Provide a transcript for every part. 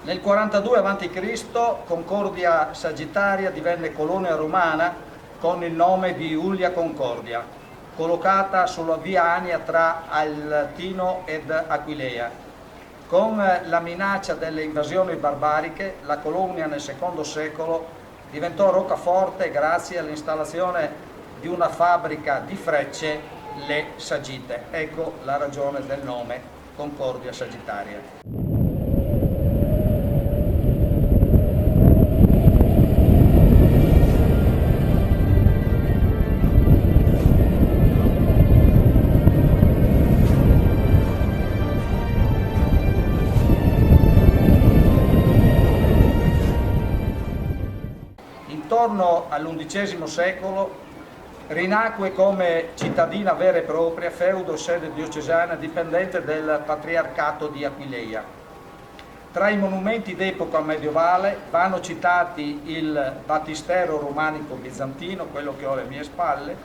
Nel 42 a.C. Concordia Sagittaria divenne colonia romana con il nome di Iulia Concordia, collocata sulla via Ania tra Altino ed Aquileia. Con la minaccia delle invasioni barbariche, la colonia nel secondo secolo diventò roccaforte grazie all'installazione di una fabbrica di frecce, le Sagitte. Ecco la ragione del nome Concordia Sagittaria. Intorno all'undicesimo secolo rinacque come cittadina vera e propria, feudo sede diocesana dipendente del patriarcato di Aquileia. Tra i monumenti d'epoca medievale vanno citati il battistero romanico bizantino, quello che ho alle mie spalle,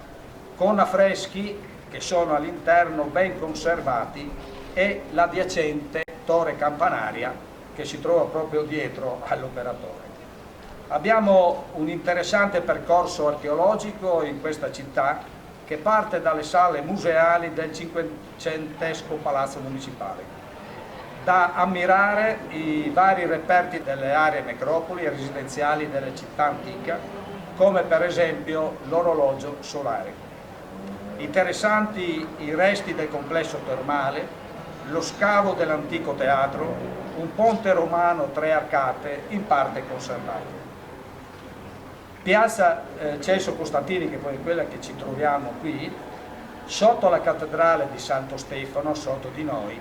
con affreschi che sono all'interno ben conservati, e l'adiacente torre campanaria che si trova proprio dietro all'operatore. Abbiamo un interessante percorso archeologico in questa città che parte dalle sale museali del cinquecentesco Palazzo Municipale. Da ammirare i vari reperti delle aree necropoli e residenziali della città antica, come per esempio l'orologio solare. Interessanti i resti del complesso termale, lo scavo dell'antico teatro, un ponte romano 3 arcate in parte conservato. Piazza Celso Costantini, che poi è quella che ci troviamo qui, sotto la cattedrale di Santo Stefano, sotto di noi,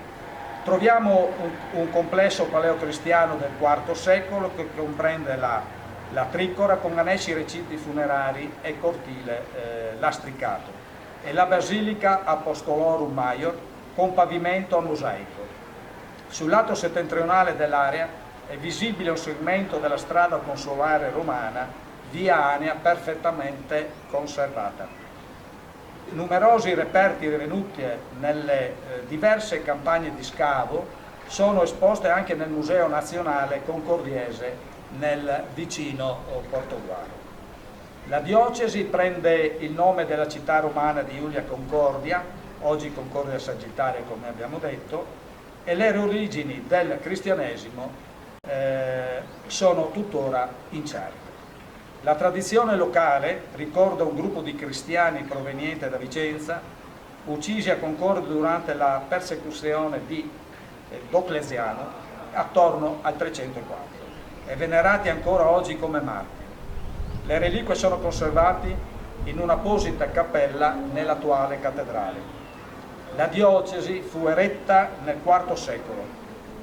troviamo un complesso paleocristiano del IV secolo che comprende la tricora con annessi recinti funerari e cortile lastricato, e la Basilica Apostolorum Maior con pavimento a mosaico. Sul lato settentrionale dell'area è visibile un segmento della strada consolare romana, via Ania, perfettamente conservata. Numerosi reperti rinvenuti nelle diverse campagne di scavo sono esposti anche nel Museo Nazionale Concordiese nel vicino Portoguaro. La diocesi prende il nome della città romana di Iulia Concordia, oggi Concordia Sagittaria come abbiamo detto, e le origini del cristianesimo sono tuttora incerte. La tradizione locale ricorda un gruppo di cristiani proveniente da Vicenza, uccisi a Concordia durante la persecuzione di Diocleziano attorno al 304 e venerati ancora oggi come martiri. Le reliquie sono conservate in un'apposita cappella nell'attuale cattedrale. La diocesi fu eretta nel IV secolo.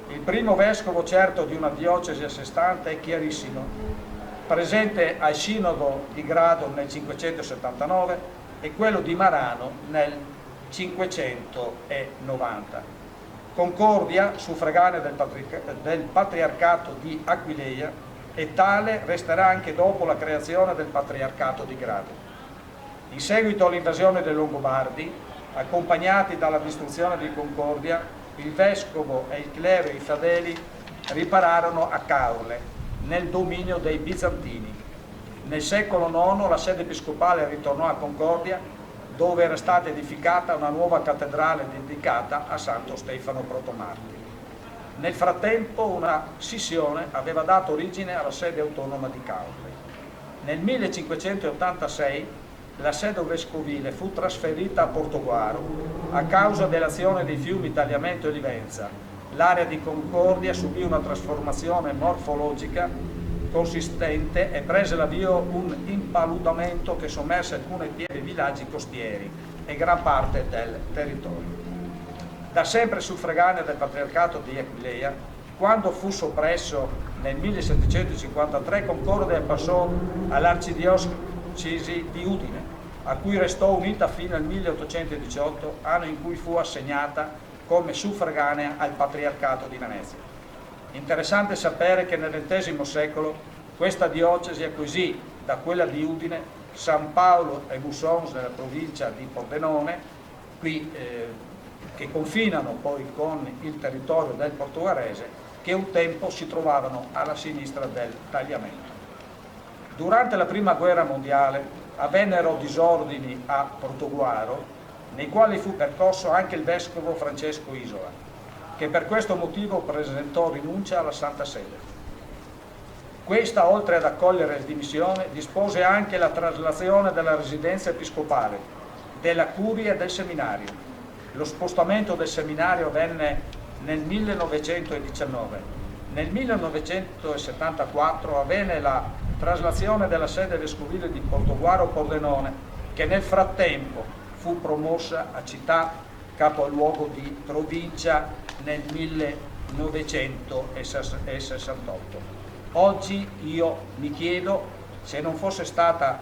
Il primo vescovo certo di una diocesi a sé stante è Chiarissimo, presente al Sinodo di Grado nel 579 e quello di Marano nel 590. Concordia, suffraganea del Patriarcato di Aquileia, e tale resterà anche dopo la creazione del Patriarcato di Grado. In seguito all'invasione dei Longobardi, accompagnati dalla distruzione di Concordia, il vescovo e il clero e i fedeli ripararono a Caorle, nel dominio dei Bizantini. Nel secolo IX la sede episcopale ritornò a Concordia, dove era stata edificata una nuova cattedrale dedicata a Santo Stefano Protomartire. Nel frattempo una scissione aveva dato origine alla sede autonoma di Caorle. Nel 1586 la sede vescovile fu trasferita a Portoguaro a causa dell'azione dei fiumi Tagliamento e Livenza. L'area di Concordia subì una trasformazione morfologica consistente e prese l'avvio un impaludamento che sommerse alcune pietre e villaggi costieri e gran parte del territorio. Da sempre suffraganea del Patriarcato di Aquileia, quando fu soppresso nel 1753, Concordia passò all'arcidiocesi di Udine, a cui restò unita fino al 1818, anno in cui fu assegnata come suffraganea al Patriarcato di Venezia. Interessante sapere che nel XX secolo questa diocesi acquisì da quella di Udine San Paolo e Bussons nella provincia di Pordenone, qui che confinano poi con il territorio del portoghese, che un tempo si trovavano alla sinistra del tagliamento. Durante la Prima Guerra Mondiale avvennero disordini a Portoguaro, nei quali fu percosso anche il vescovo Francesco Isola, che per questo motivo presentò rinuncia alla Santa Sede. Questa, oltre ad accogliere le dimissioni, dispose anche la traslazione della residenza episcopale, della curia e del seminario. Lo spostamento del seminario avvenne nel 1919. Nel 1974 avvenne la traslazione della sede vescovile di Portoguaro Pordenone, che nel frattempo fu promossa a città capoluogo di provincia nel 1968. Oggi io mi chiedo se non fosse stata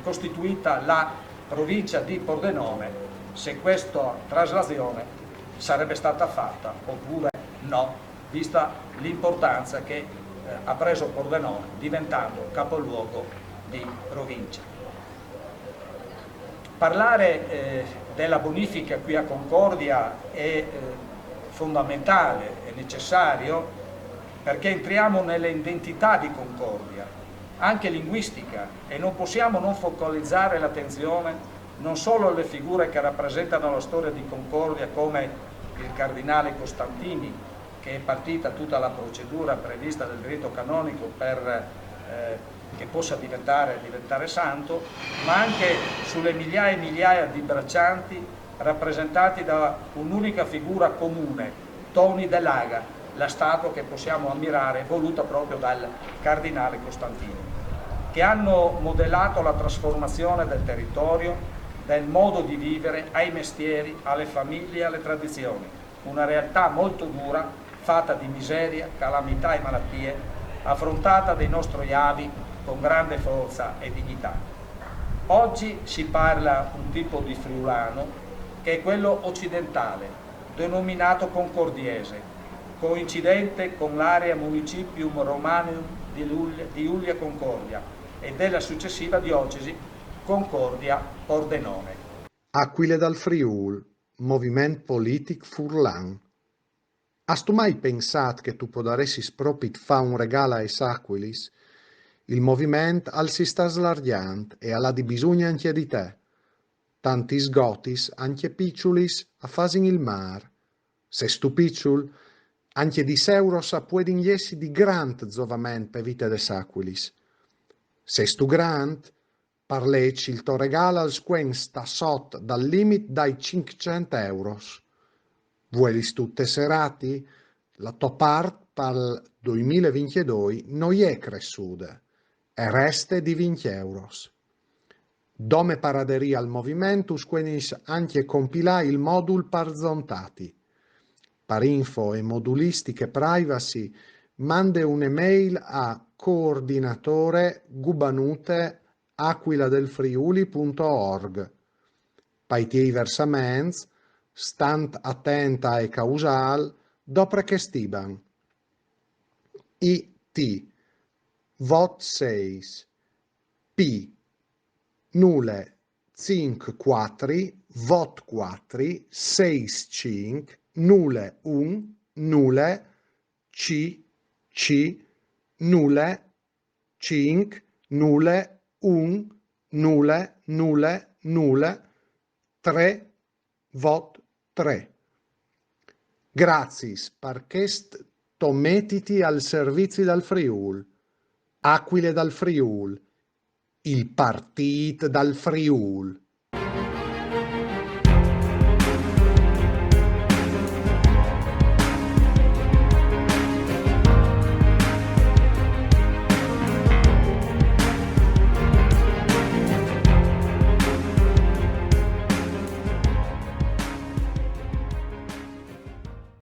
costituita la provincia di Pordenone, se questa traslazione sarebbe stata fatta oppure no, vista l'importanza che ha preso Pordenone diventando capoluogo di provincia. Parlare della bonifica qui a Concordia è fondamentale, è necessario, perché entriamo nelle identità di Concordia, anche linguistica, e non possiamo non focalizzare l'attenzione non solo alle figure che rappresentano la storia di Concordia, come il cardinale Costantini, che è partita tutta la procedura prevista del diritto canonico per che possa diventare santo, ma anche sulle migliaia e migliaia di braccianti rappresentati da un'unica figura comune, Toni dell'Aga, la statua che possiamo ammirare, voluta proprio dal cardinale Costantino, che hanno modellato la trasformazione del territorio, del modo di vivere, ai mestieri, alle famiglie, alle tradizioni. Una realtà molto dura, fatta di miseria, calamità e malattie, affrontata dai nostri avi con grande forza e dignità. Oggi si parla un tipo di friulano che è quello occidentale, denominato concordiese, coincidente con l'area Municipium Romanum di Iulia Concordia e della successiva diocesi Concordia Pordenone. Aquile dal Friul, moviment politic furlan. Has tu mai pensat che tu podaressis propit fa un regalo a es Aquilis? Il moviment al si sta slargiant e alla di bisogna anche di te. Tantis gotis, anche picciulis, a fasin il mar. Se stu picciul, anche di seuros a puedin iesi di grant zovament pe vite des Aquilis. Se stu grant, parleci il to regala als quen sta sot dal limit dai 500 euros. Vuelis tu tesserati? La to part pal 2022 non è cressude e reste di 20 euros. Dome paraderia al movimentus quenis anche compilà il modul parzontati. Per info e modulistiche privacy mande un'email a coordinatore@gubanute-aquila-del-friuli.org. Paiti versaments, stant attenta e causal, dopre che stiban. IT, vot 6, P, nule, 5-4, vot 4, 6-5, nule, 1, nule, C, nule, 5, nule, 1, nule, 3, vot 3. Grazie, parchest tometiti al servizi dal Friul, Aquile dal Friul, il partit dal Friul.